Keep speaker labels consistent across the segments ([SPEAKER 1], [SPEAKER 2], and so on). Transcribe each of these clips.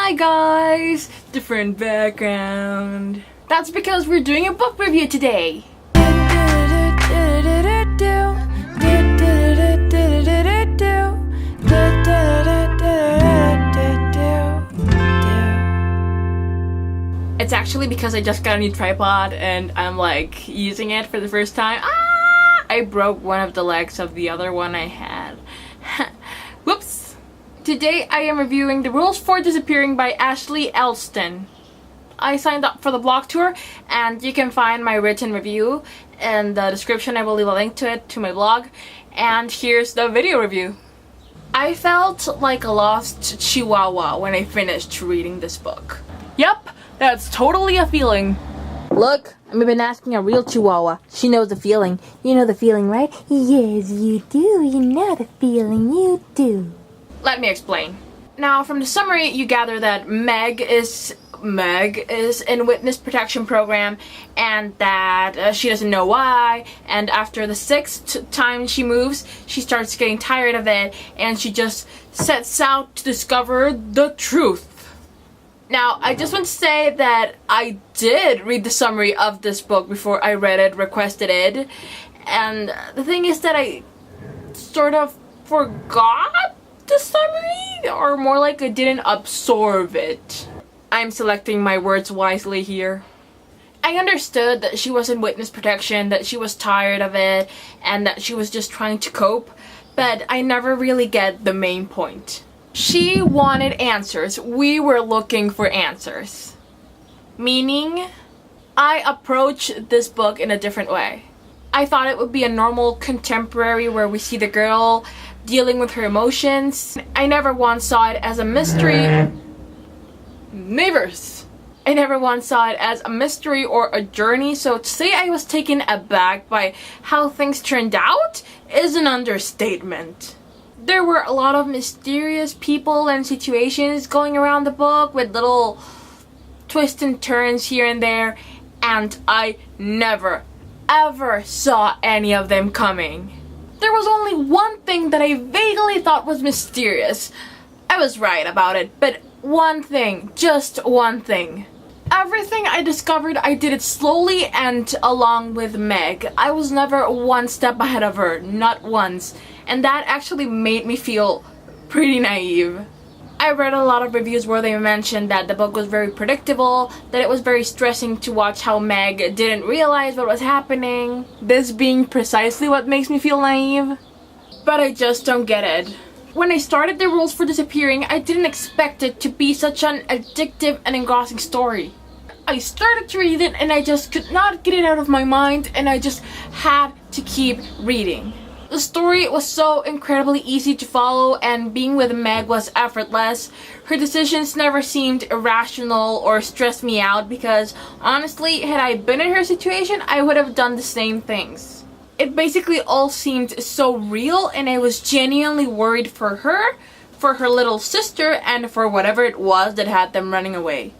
[SPEAKER 1] Hi guys! Different background. That's because we're doing a book review today. It's actually because I just got a new tripod and I'm like using it for the first time. I broke one of the legs of the other one I had. Whoops! Today I am reviewing The Rules for Disappearing by Ashley Elston. I signed up for the blog tour and you can find my written review in the description. I will leave a link to it to my blog. And here's the video review. I felt like a lost chihuahua when I finished reading this book. Yep, that's totally a feeling. Look, I've been asking a real chihuahua. She knows the feeling. You know the feeling, right? Yes, you do. You know the feeling. You do. Let me explain. Now, from the summary, you gather that Meg is in witness protection program and that she doesn't know why, and after the 6th time she moves, she starts getting tired of it and she just sets out to discover the truth. Now, I just want to say that I did read the summary of this book before I read it, requested it, and the thing is that I sort of forgot the summary, or more like I didn't absorb it. I'm selecting my words wisely here. I understood that she was in witness protection, that she was tired of it, and that she was just trying to cope, but I never really get the main point. She wanted answers. We were looking for answers. Meaning, I approached this book in a different way. I thought it would be a normal contemporary where we see the girl dealing with her emotions. I never once saw it as a mystery. Neighbors! I never once saw it as a mystery or a journey, so to say I was taken aback by how things turned out is an understatement. There were a lot of mysterious people and situations going around the book with little twists and turns here and there, and I never, ever saw any of them coming. There was only one thing that I vaguely thought was mysterious. I was right about it, but one thing, just one thing. Everything I discovered, I did it slowly and along with Meg. I was never one step ahead of her, not once. And that actually made me feel pretty naive. I read a lot of reviews where they mentioned that the book was very predictable, that it was very stressing to watch how Meg didn't realize what was happening. This being precisely what makes me feel naive. But I just don't get it. When I started The Rules for Disappearing, I didn't expect it to be such an addictive and engrossing story. I started to read it and I just could not get it out of my mind, and I just had to keep reading. The story was so incredibly easy to follow, and being with Meg was effortless. Her decisions never seemed irrational or stressed me out because, honestly, had I been in her situation, I would have done the same things. It basically all seemed so real, and I was genuinely worried for her little sister, and for whatever it was that had them running away.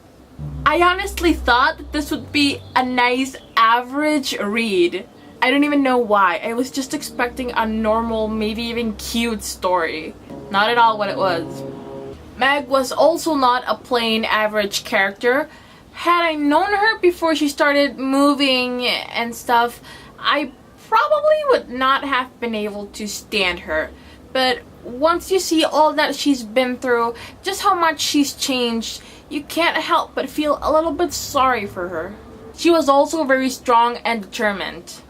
[SPEAKER 1] I honestly thought that this would be a nice average read. I don't even know why. I was just expecting a normal, maybe even cute story. Not at all what it was. Meg was also not a plain average character. Had I known her before she started moving and stuff, I probably would not have been able to stand her. But once you see all that she's been through, just how much she's changed, you can't help but feel a little bit sorry for her. She was also very strong and determined.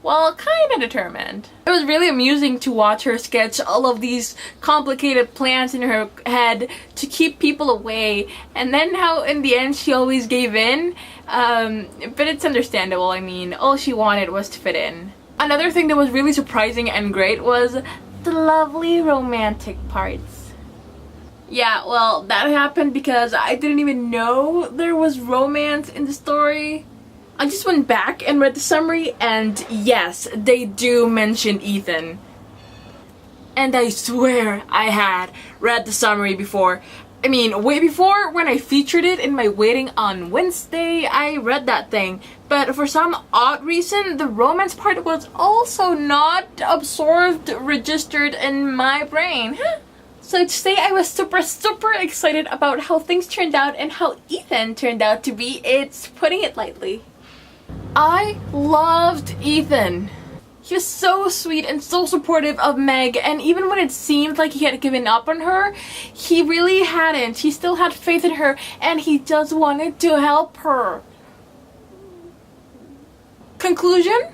[SPEAKER 1] Well, kind of determined. It was really amusing to watch her sketch all of these complicated plans in her head to keep people away, and then how in the end she always gave in. But it's understandable. I mean, all she wanted was to fit in. Another thing that was really surprising and great was the lovely romantic parts. Yeah, well, that happened because I didn't even know there was romance in the story. I just went back and read the summary, and yes, they do mention Ethan. And I swear I had read the summary before. I mean, way before, when I featured it in my Waiting on Wednesday, I read that thing. But for some odd reason, the romance part was also not absorbed, registered in my brain. So today I was super excited about how things turned out and how Ethan turned out to be. It's putting it lightly. I loved Ethan. He was so sweet and so supportive of Meg, and even when it seemed like he had given up on her, he really hadn't. He still had faith in her, and he just wanted to help her. Conclusion?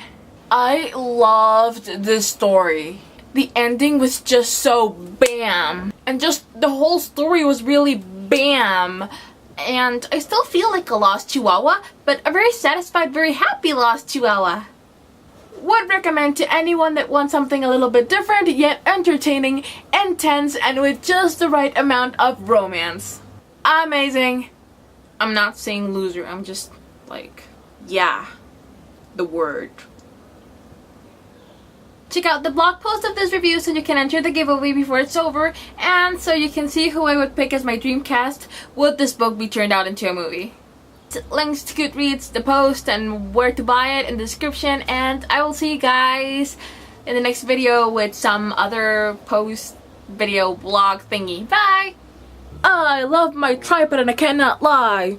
[SPEAKER 1] I loved this story. The ending was just so bam. And just the whole story was really bam. And I still feel like a lost chihuahua, but a very satisfied, very happy lost chihuahua. Would recommend to anyone that wants something a little bit different, yet entertaining, intense, and with just the right amount of romance. Amazing. I'm not saying loser, I'm just like, yeah, the word. Check out the blog post of this review so you can enter the giveaway before it's over, and so you can see who I would pick as my dream cast would this book be turned out into a movie. Links to Goodreads, the post, and where to buy it in the description, and I will see you guys in the next video with some other post video blog thingy. Bye! I love my tripod and I cannot lie.